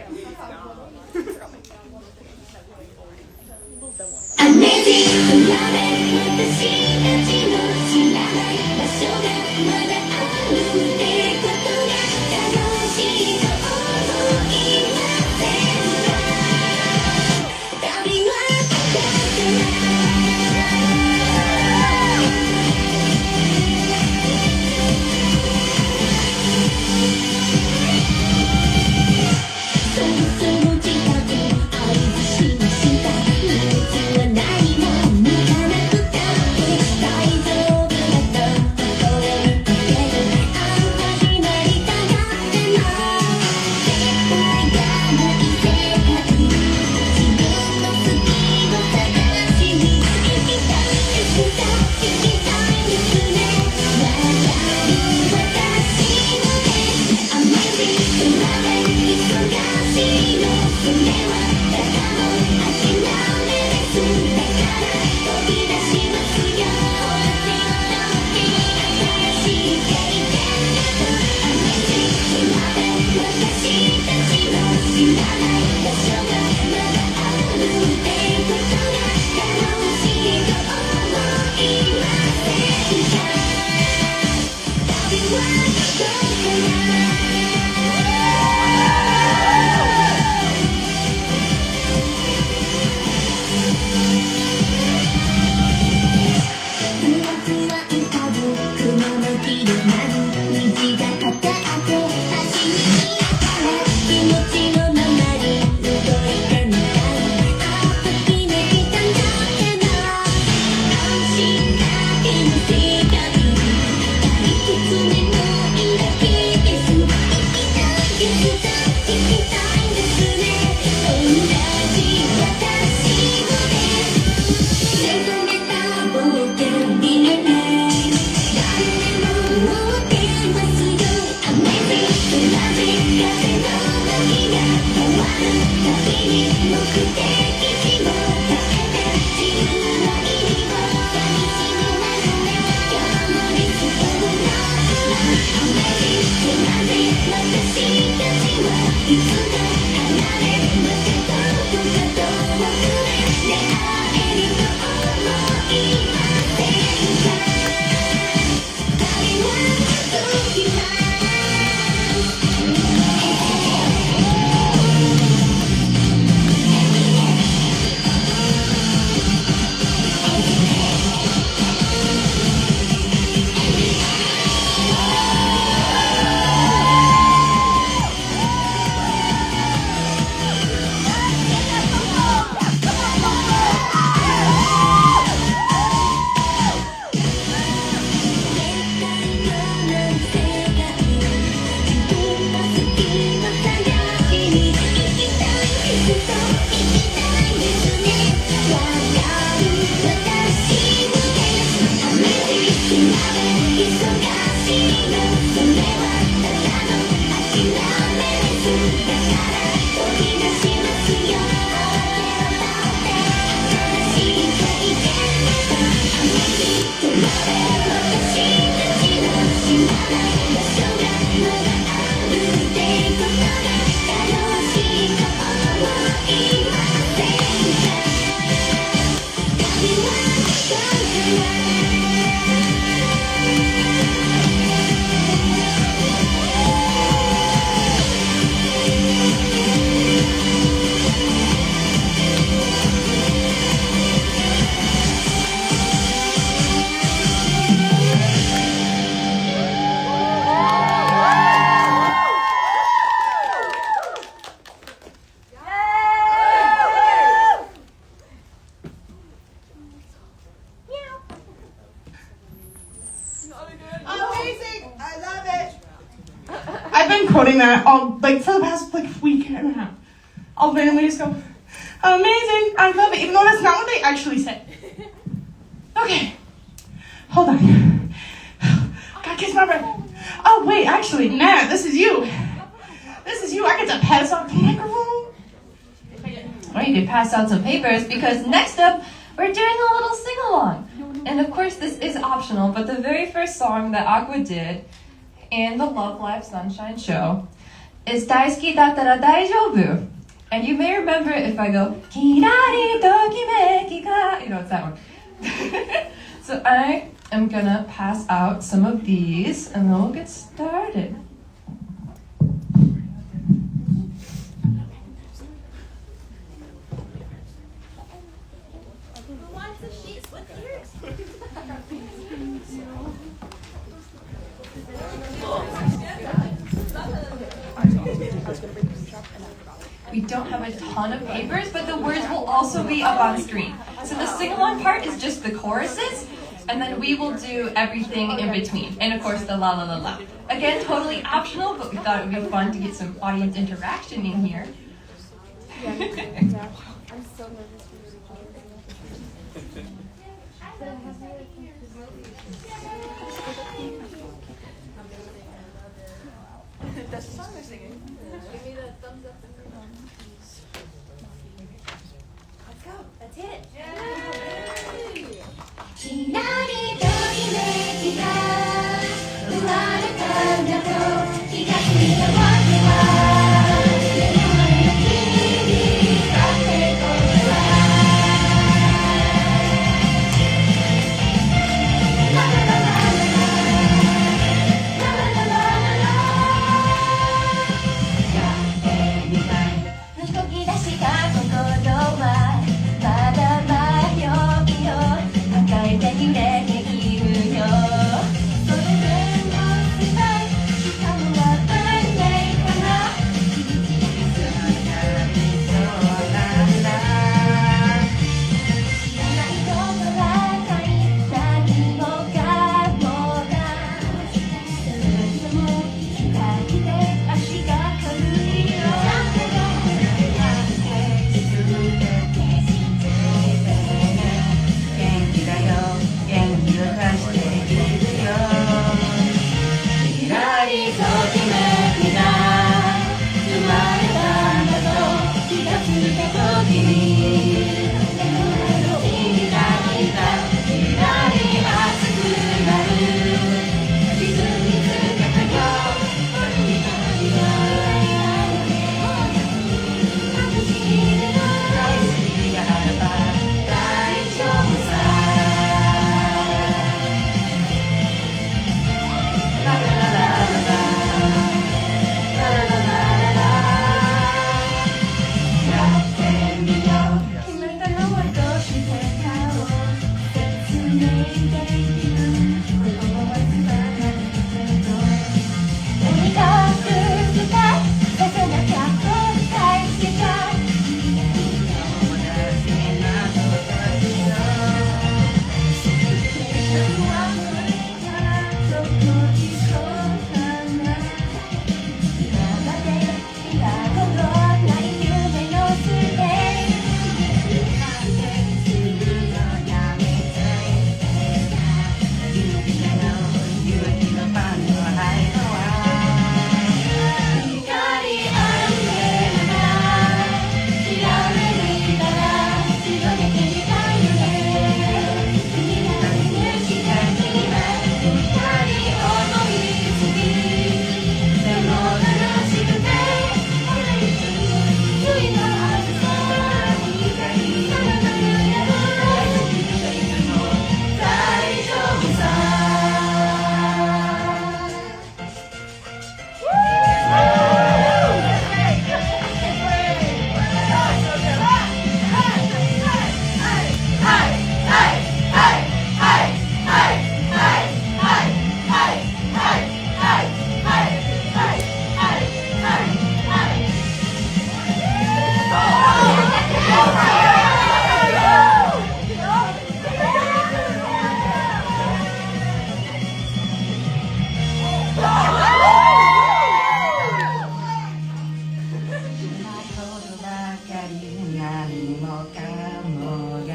doing that all like for the past like week and a half. I'll randomly just go, amazing, I love it, even though that's not what they actually said. Okay, hold on. Gotta catch my breath. Oh wait, actually, Nat, this is you. This is you. I get to pass off the microphone. Or you could pass out some papers because next up we're doing a little sing-along. And of course this is optional, but the very first song that Aqours did in the Love Live Sunshine show is Daisuki Dattara Daijoubu. And you may remember it if I go, Kirari tokimeki ka, you know, it's that one. So I am gonna pass out some of these and then we'll get started. We don't have a ton of papers, but the words will also be up on screen. So the sing-along part is just the choruses, and then we will do everything in between. And of course the la la la la. Again, totally optional, but we thought it would be fun to get some audience interaction in here. I'm so nervous for That's the song they're singing. Give me the thumbs up. Let's go. That's it. かり何もかもが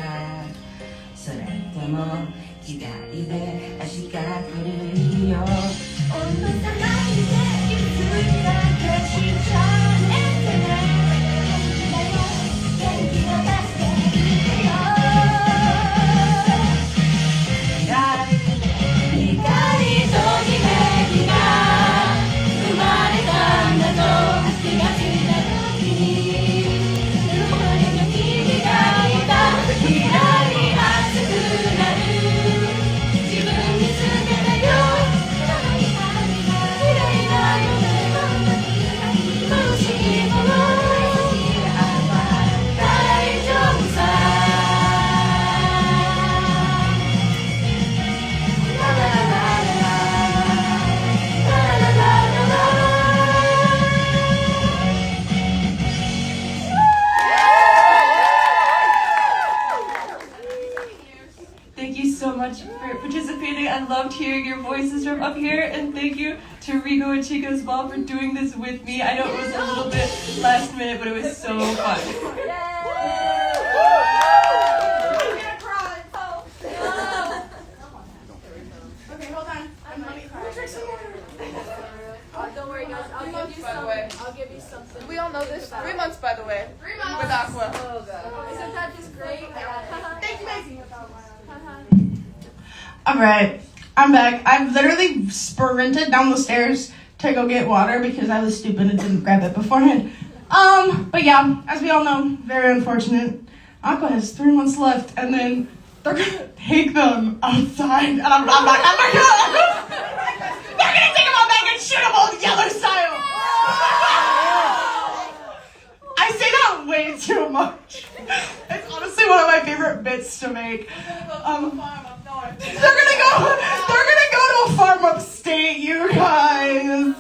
それでも左で足が来るよ女様にて気づいたかしちゃえてね元気を出していいよ光ときめきが生まれたんだと気がついた時に生まれた君がいたひらり熱くなる自分につけたよ光が眩しいもの大丈夫さThank you so much for participating. I loved hearing your voices from up here, and thank you to Rigo and Chico as well for doing this with me. I know it was a little bit last minute, but it was so fun. Okay, hold on. Don't worry, guys. I'll give you some. I'll give you something. We all know this. 3 months, by the way. 3 months. With Aqua. Oh, God. Isn't that just great? Thank you, Macy. Alright, I'm back. I literally sprinted down the stairs to go get water because I was stupid and didn't grab it beforehand. But yeah, as we all know, very unfortunate. Aqua has 3 months left, and then they're gonna take them outside, and I'm not gonna. They're gonna take them out back and shoot them all yellow style. I say that way too much. It's honestly one of my favorite bits to make. They're gonna go to a farm upstate, you guys.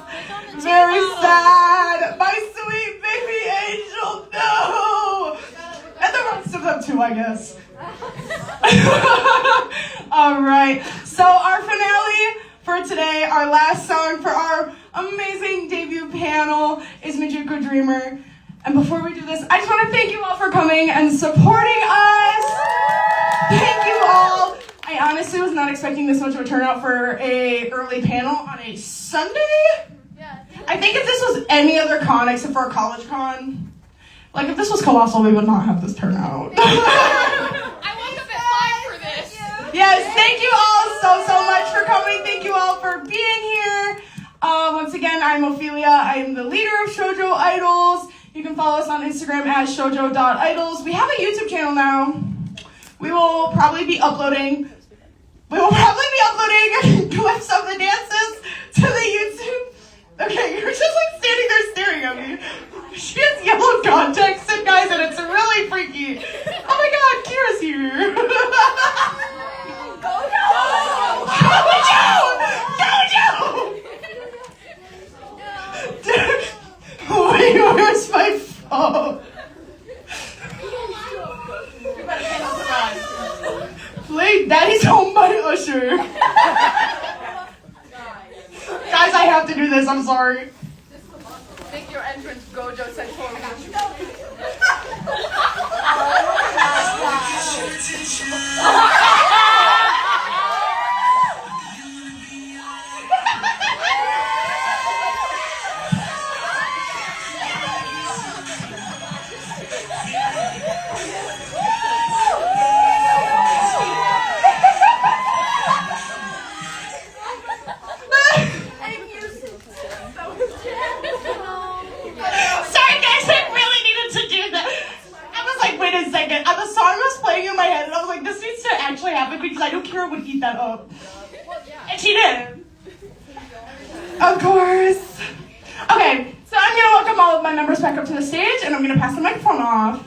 Very sad. My sweet baby angel, no. And the rest of them too, I guess. Alright, so our finale for today, our last song for our amazing debut panel is Mijuku DREAMER. And before we do this, I just want to thank you all for coming and supporting us. Thank you all. I honestly was not expecting this much of a turnout for a early panel on a Sunday. I think if this was any other con except for a college con, like if this was Colossal, we would not have this turnout. I woke up at 5 for this. Yes, thank you all so much for coming. Thank you all for being here. Once again, I'm Ophelia. I am the leader of Shoujo Idols. You can follow us on Instagram at shoujo.idols. We have a YouTube channel now. We will probably be uploading clips of the dances to the YouTube. Okay, you're just like standing there staring at me. She has yellow contacts in, guys, and it's really freaky. Oh my god, Kira's here. Gojo! Wait, where's my phone? Play Daddy's Home by Usher. Guys, I have to do this, I'm sorry. Make your entrance Gojo Central. Because I knew Kira would eat that up. And she did. Of course. Okay, so I'm going to welcome all of my members back up to the stage, and I'm going to pass the microphone off.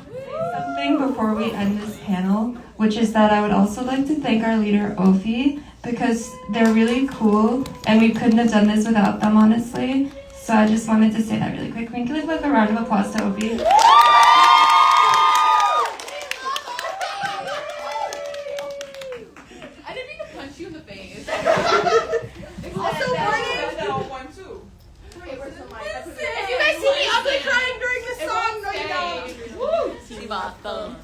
Something before we end this panel, which is that I would also like to thank our leader, Ophi, because they're really cool, and we couldn't have done this without them, honestly. So I just wanted to say that really quick. Can we give like a round of applause to Ophi? If you guys see me ugly crying during this song, no you don't. Animarathon.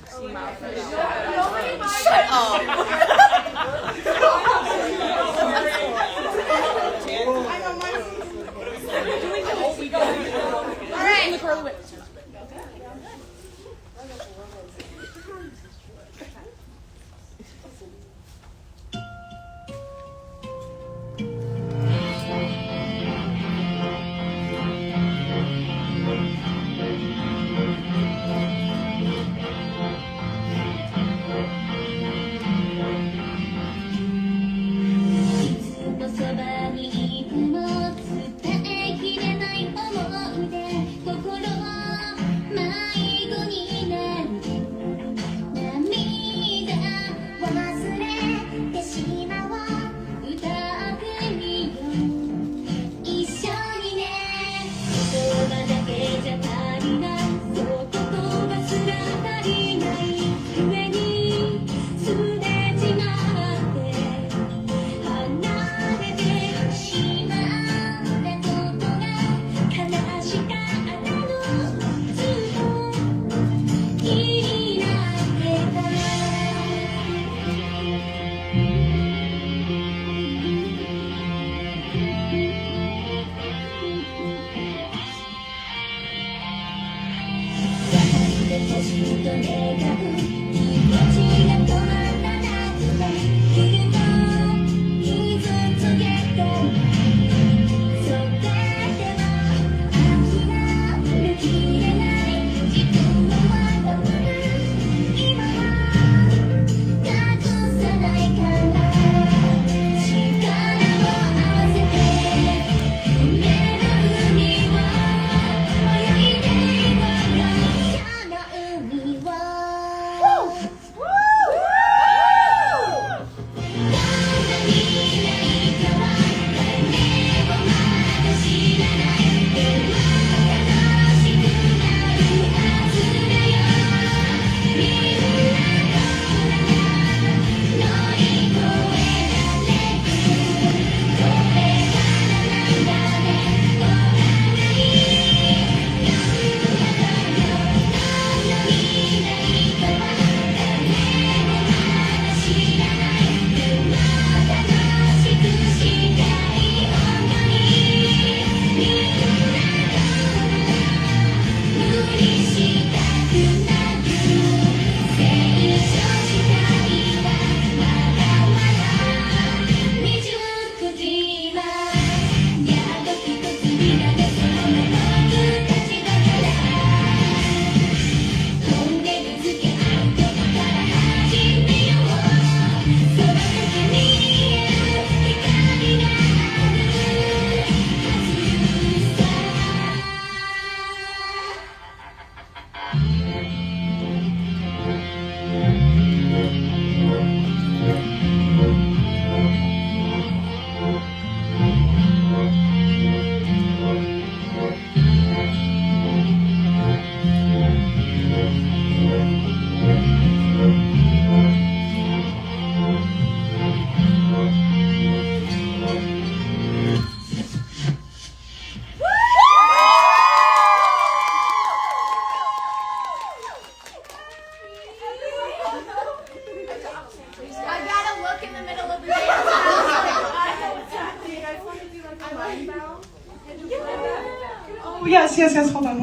Yes, hold on.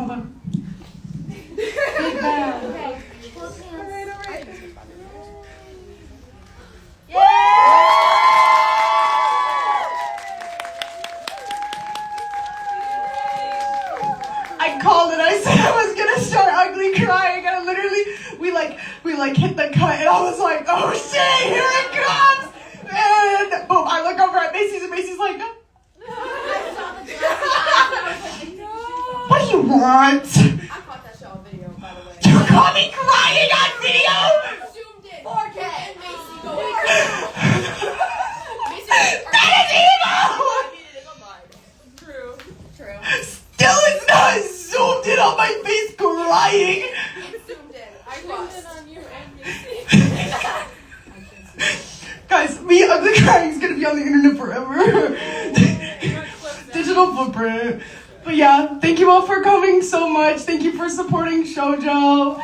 Big bow. I called it. I said I was gonna start ugly crying, and we hit the cut, and I was like, oh shit, here it comes! And boom, I look over at Macy's, and Macy's like, what do you want? I caught that show on video, by the way. You caught me crying on video? Zoomed in. 4K. And Macy go That is evil! True. Still, it's not zoomed in on my face crying. It's zoomed in. I zoomed in on you and Macy. Guys, me ugly crying is gonna be on the internet forever. Digital footprint. But yeah, thank you all for coming so much. Thank you for supporting SHOJO.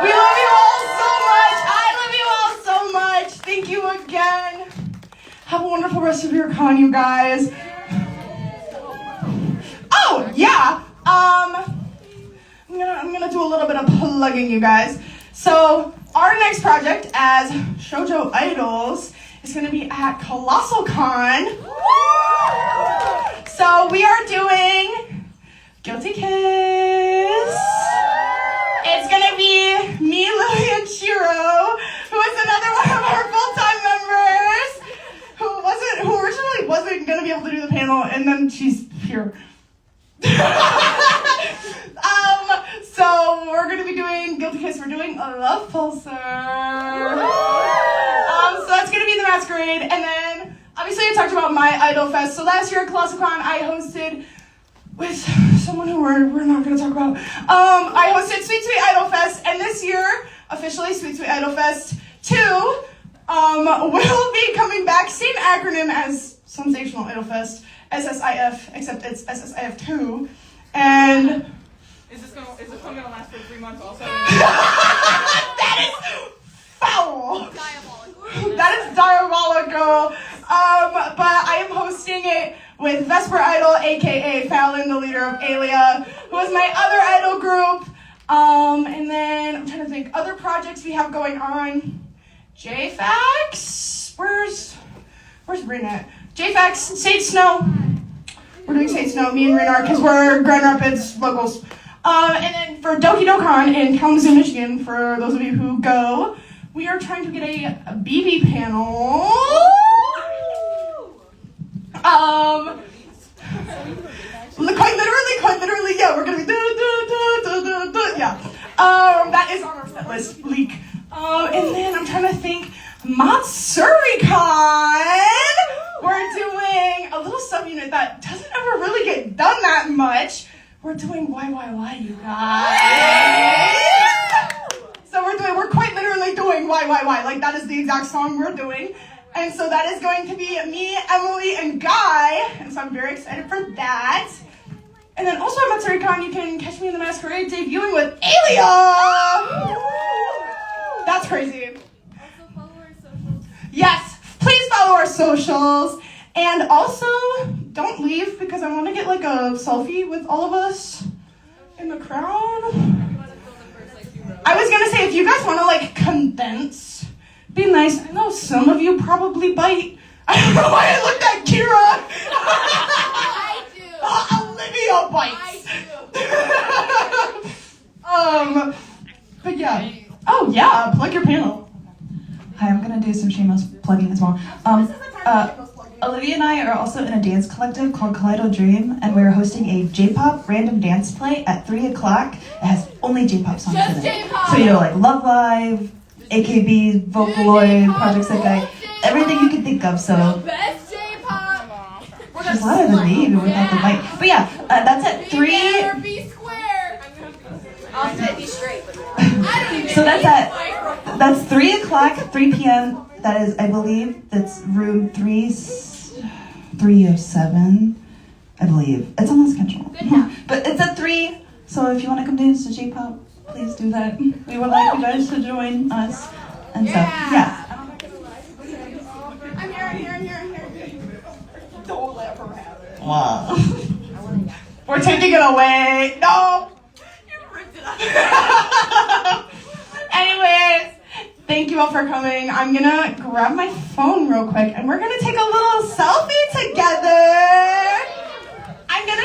We love you all so much. I love you all so much. Thank you again. Have a wonderful rest of your con, you guys. Oh, yeah. I'm gonna do a little bit of plugging, you guys. So our next project as shoujo idols is gonna be at Colossal Con. So we are doing Guilty Kiss. It's gonna be me, Lily, and Shiro, who is another one of our full-time members, who originally wasn't gonna be able to do the panel, and then she's here. So we're gonna be doing Guilty Kiss. We're doing a Love Pulsar. So that's gonna be the masquerade, and then obviously I talked about my Idol Fest. So last year at ColossalCon, I hosted with someone who we're not gonna talk about. I hosted Sweet Sweet Idol Fest, and this year officially Sweet Sweet Idol Fest 2 will be coming back. Same acronym as Sensational Idol Fest, SSIF, except it's SSIF 2, and. Is this gonna last for 3 months also? That is foul. That is diabolical. But I am hosting it with Vesper Idol, aka Fallon, the leader of Alia, who is my other idol group. And then I'm trying to think other projects we have going on. JFAX. Where's Ryn at? JFAX, Sage Snow. We're doing Sage Snow, me and Ryn are, because we're Grand Rapids locals. And then for Doki Dokkan in Kalamazoo, Michigan, for those of you who go, we are trying to get a BB panel. Quite literally, yeah, we're gonna be yeah. That is on our set list, leak. And then I'm trying to think, MatsuriCon. We're doing a little sub-unit that doesn't ever really get done that much. We're doing YYY, you guys. So we're quite literally doing YYY. Like, that is the exact song we're doing. And so that is going to be me, Emilee, and Guy. And so I'm very excited for that. And then also at MatsuriCon, you can catch me in the masquerade debuting with Alia. That's crazy. Also follow our socials. Yes, please follow our socials. And also, don't leave because I want to get like a selfie with all of us in the crowd. I was going to say, if you guys want to like condense, be nice. I know some of you probably bite. I don't know why I looked at Kira. I do. Olivia bites. But yeah. Oh yeah, plug your panel. Hi, I'm gonna do some shameless plugging as well. Olivia and I are also in a dance collective called Kaleido Dream, and we're hosting a J-pop random dance play at 3 o'clock. It has only J-pop songs in it. J-pop. So like Love Live, AKB, Vocaloid, Project Zenkai, everything you can think of. So Best J-pop. she's louder than me even without the mic. But yeah, that's at 3. Be square. I'll say be straight. So that's 3 o'clock, 3 p.m. That is, I believe, that's room 307, I believe. It's on the schedule. But it's at 3, so if you want to come dance to J-pop, please do that. We would like you guys to join us. And so, yeah. I'm here. Don't let her have it. Wow. We're taking it away. No. You ripped it up. Anyways, thank you all for coming. I'm gonna grab my phone real quick and we're gonna take a little selfie together.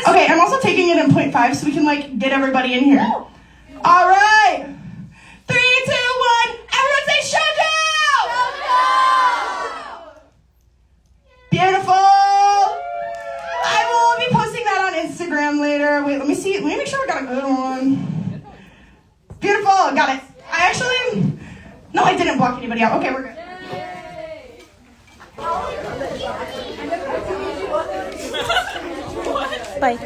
Okay, I'm also taking it in 0.5 so we can like get everybody in here. All right. 3, 2, 1. Everyone say shoujo! Beautiful. I will be posting that on Instagram later. Wait, let me see. Let me make sure I got a good one. Beautiful. Got it. No, I didn't block anybody out. Okay, we're good. Bye.